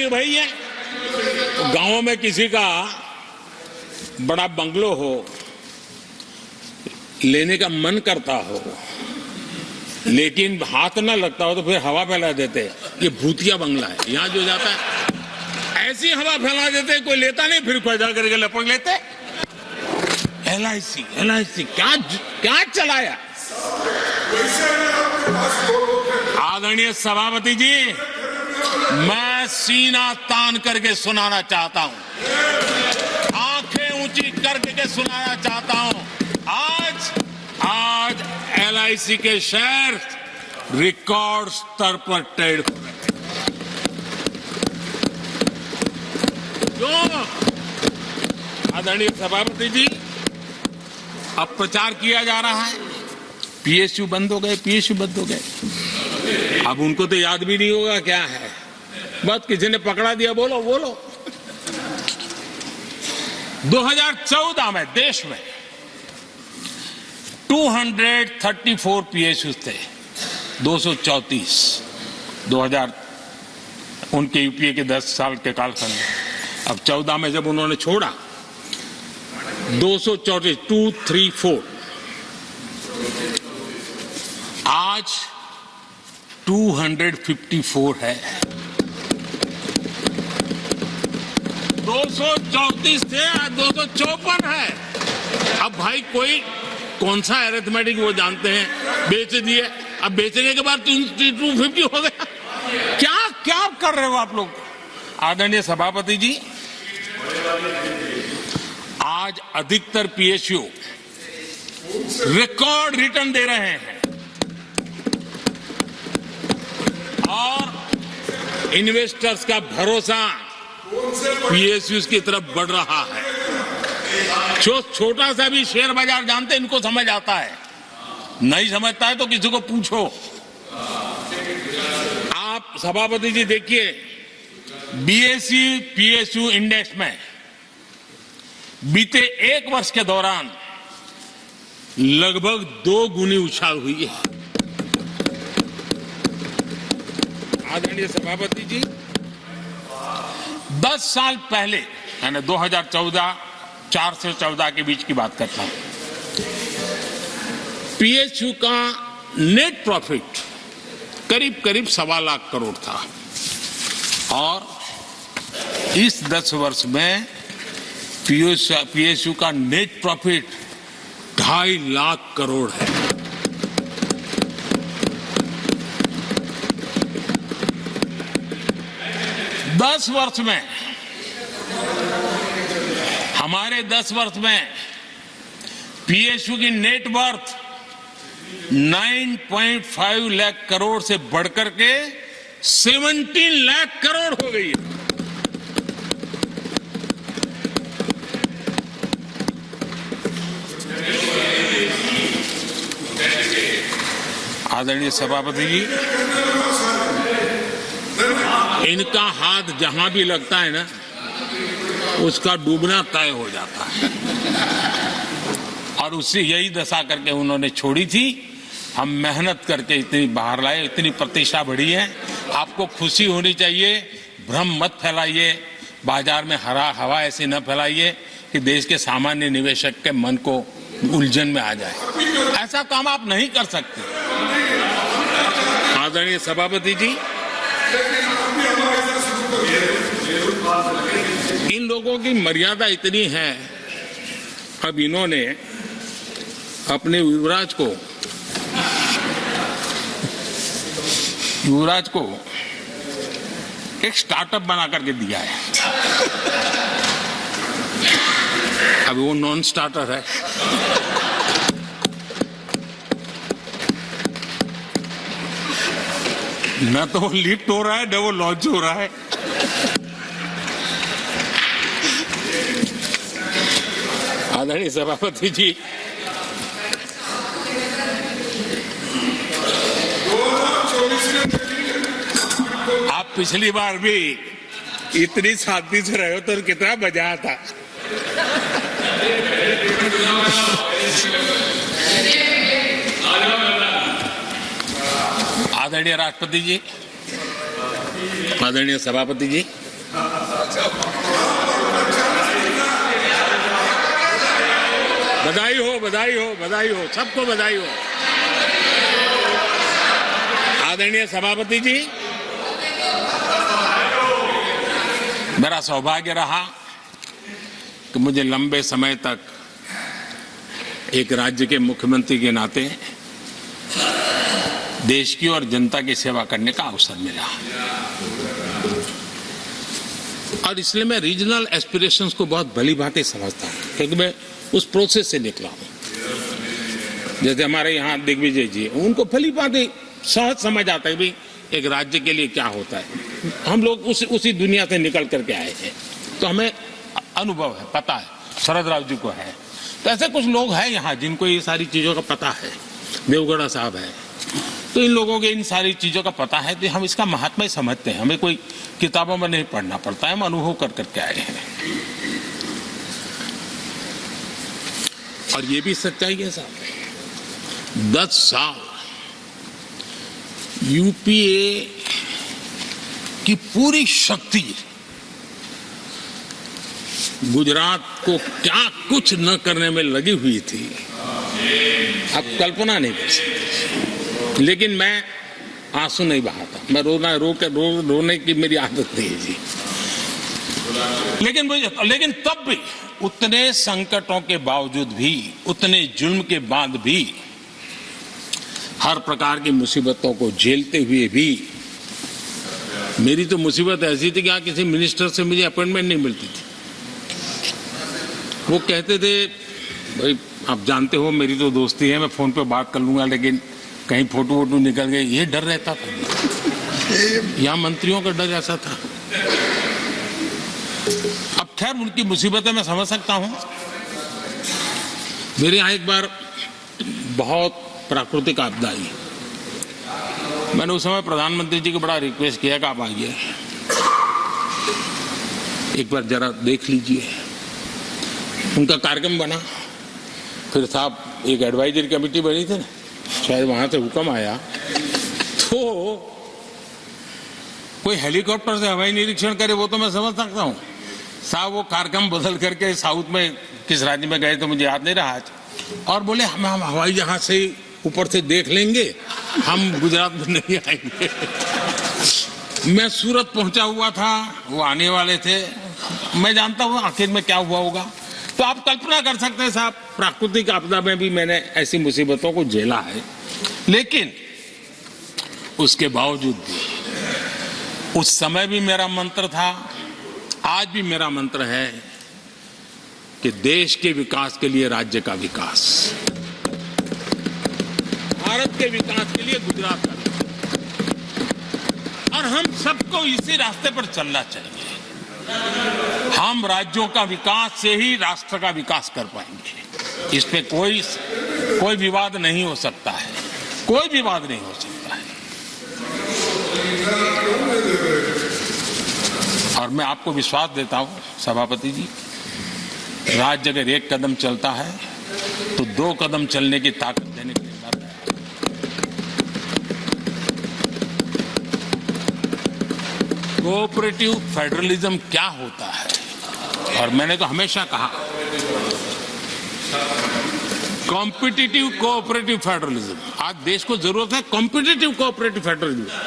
नहीं भाई है। गांव में किसी का बड़ा बंगलो हो, लेने का मन करता हो, लेकिन हाथ ना लगता हो तो फिर हवा फैला देते, ये भूतिया बंगला है, यहां जो जाता है ऐसी हवा फैला देते, कोई लेता नहीं, फिर पैदा करके लपक लेते। LIC क्या क्या चलाया। आदरणीय सभापति जी, मैं सीना तान करके सुनाना चाहता हूं, आंखें ऊंची करके सुनाना चाहता हूं, आज LIC के शेयर रिकॉर्ड स्तर पर ट्रेड हो रहे हैं। क्यों? आदरणीय सभापति जी, अब प्रचार किया जा रहा है PSU बंद हो गए, अब उनको तो याद भी नहीं होगा क्या है, बस किसी ने पकड़ा दिया, बोलो 2014 में देश में 234 PSU थे, 234 2000 उनके UPA के 10 साल के कालखंड में। अब 14 में जब उन्होंने छोड़ा 234 आज 254 है। 234 थे, आज 254 है। अब भाई कोई कौन सा अरिथमेटिक वो जानते हैं, बेच दिए, अब बेचने के बाद 250 हो गया। क्या क्या कर रहे हो आप लोग। आदरणीय सभापति जी, आज अधिकतर PSU रिकॉर्ड रिटर्न दे रहे हैं और इन्वेस्टर्स का भरोसा PSUs की तरफ बढ़ रहा है। जो छोटा सा भी शेयर बाजार जानते हैं, इनको समझ आता है, नहीं समझता है तो किसी को पूछो। आप सभापति जी देखिए, BSE PSU इंडेक्स में बीते 1 वर्ष के दौरान लगभग 2 गुनी उछाल हुई है। आदरणीय सभापति जी, 10 साल पहले, यानी 2014 4 से 14 के बीच की बात करता हूं, PSU का नेट प्रॉफिट करीब 1.25 लाख करोड़ था और इस 10 वर्ष में PSU का नेट प्रॉफिट 2.5 लाख करोड़ है। हमारे 10 वर्ष में PSU की नेट वर्थ 9.5 लाख करोड़ से बढ़कर के 17 लाख करोड़ हो गई है। आदरणीय सभापति जी, इनका हाथ जहां भी लगता है ना, उसका डूबना तय हो जाता है और उससे यही दशा करके उन्होंने छोड़ी थी। हम मेहनत करके इतनी बाहर लाए, इतनी प्रतिष्ठा बढ़ी है। आपको खुशी होनी चाहिए, भ्रम मत फैलाइए, बाजार में हवा ऐसी न फैलाइए कि देश के सामान्य निवेशक के मन को उलझन में आ जाए। ऐसा काम आप नहीं कर सकते। आदरणीय सभापति जी, इन लोगों की मर्यादा इतनी है, अब इन्होंने अपने युवराज को एक स्टार्टअप बना करके दिया है। अब वो नॉन स्टार्टर है। न तो लिफ्ट हो रहा है, न वो लॉन्च हो रहा है। आदरणीय सभापति जी, आप पिछली बार भी इतनी शांति से रहे हो तो कितना मजा आता। आदरणीय राष्ट्रपति जी, आदरणीय सभापति जी, बधाई हो, बधाई हो, बधाई हो, सबको बधाई हो। आदरणीय सभापति जी, मेरा सौभाग्य रहा कि मुझे लंबे समय तक एक राज्य के मुख्यमंत्री के नाते देश की और जनता की सेवा करने का अवसर मिला, और इसलिए मैं रीजनल एस्पिरेशंस को बहुत भली भांति समझता हूं, क्योंकि मैं उस प्रोसेस से निकला हूं। जैसे हमारे यहाँ दिग्विजय जी, उनको भली भांति सहज समझ आता है भी एक राज्य के लिए क्या होता है। हम लोग उसी दुनिया से निकल करके आए हैं, तो हमें अनुभव है, पता है। शरद राव जी को है, तो ऐसे कुछ लोग हैं यहाँ जिनको ये सारी चीजों का पता है। देवगौड़ा साहब है, तो इन लोगों के इन सारी चीजों का पता है, तो हम इसका महात्मा समझते हैं। हमें कोई किताबों में नहीं पढ़ना पड़ता है, हम अनुभव कर करके आए हैं। और ये भी सच्चाई है साहब, 10 साल यूपीए की पूरी शक्ति गुजरात को क्या कुछ न करने में लगी हुई थी, आप कल्पना नहीं कर सकते। लेकिन मैं आंसू नहीं बहाता, मैं रोने की मेरी आदत नहीं है जी। लेकिन तब भी उतने संकटों के बावजूद भी, उतने जुल्म के बाद भी, हर प्रकार की मुसीबतों को झेलते हुए भी, मेरी तो मुसीबत ऐसी थी कि यहाँ किसी मिनिस्टर से मुझे अपॉइंटमेंट नहीं मिलती थी। वो कहते थे भाई आप जानते हो मेरी तो दोस्ती है, मैं फोन पे बात कर लूंगा, लेकिन कहीं फोटो वोटो निकल गए, ये डर रहता था। यहाँ मंत्रियों का डर ऐसा था। अब खैर उनकी मुसीबतें मैं समझ सकता हूं। मेरे यहाँ एक बार बहुत प्राकृतिक आपदा आई, मैंने उस समय प्रधानमंत्री जी को बड़ा रिक्वेस्ट किया कि आप आइए, एक बार जरा देख लीजिए। उनका कार्यक्रम बना, फिर साहब एक एडवाइजरी कमेटी बनी थी ना, शायद वहां से हुक्म आया, तो कोई हेलीकॉप्टर से हवाई निरीक्षण करे वो तो मैं समझ सकता हूं। साहब वो कार्यक्रम बदल करके साउथ में किस राज्य में गए तो मुझे याद नहीं रहा आज, और बोले हम हवाई जहाज से ऊपर से देख लेंगे, हम गुजरात में नहीं आएंगे। मैं सूरत पहुंचा हुआ था, वो आने वाले थे, मैं जानता हूं आखिर में क्या हुआ होगा। तो आप कल्पना कर सकते हैं साहब, प्राकृतिक आपदा में भी मैंने ऐसी मुसीबतों को झेला है, लेकिन उसके बावजूद भी उस समय भी मेरा मंत्र था, आज भी मेरा मंत्र है कि देश के विकास के लिए राज्य का विकास, भारत के विकास के लिए गुजरात का विकास, और हम सबको इसी रास्ते पर चलना चाहिए। हम राज्यों का विकास से ही राष्ट्र का विकास कर पाएंगे। इस पे कोई विवाद नहीं हो सकता है, कोई विवाद नहीं हो सकता है। और मैं आपको विश्वास देता हूं सभापति जी, राज्य अगर एक कदम चलता है तो 2 कदम चलने की ताकत देने के लिए कोऑपरेटिव फेडरलिज्म क्या होता है, और मैंने तो हमेशा कहा कॉम्पिटिटिव कोऑपरेटिव फेडरलिज्म। आज देश को जरूरत है कॉम्पिटिटिव कोऑपरेटिव फेडरलिज्म।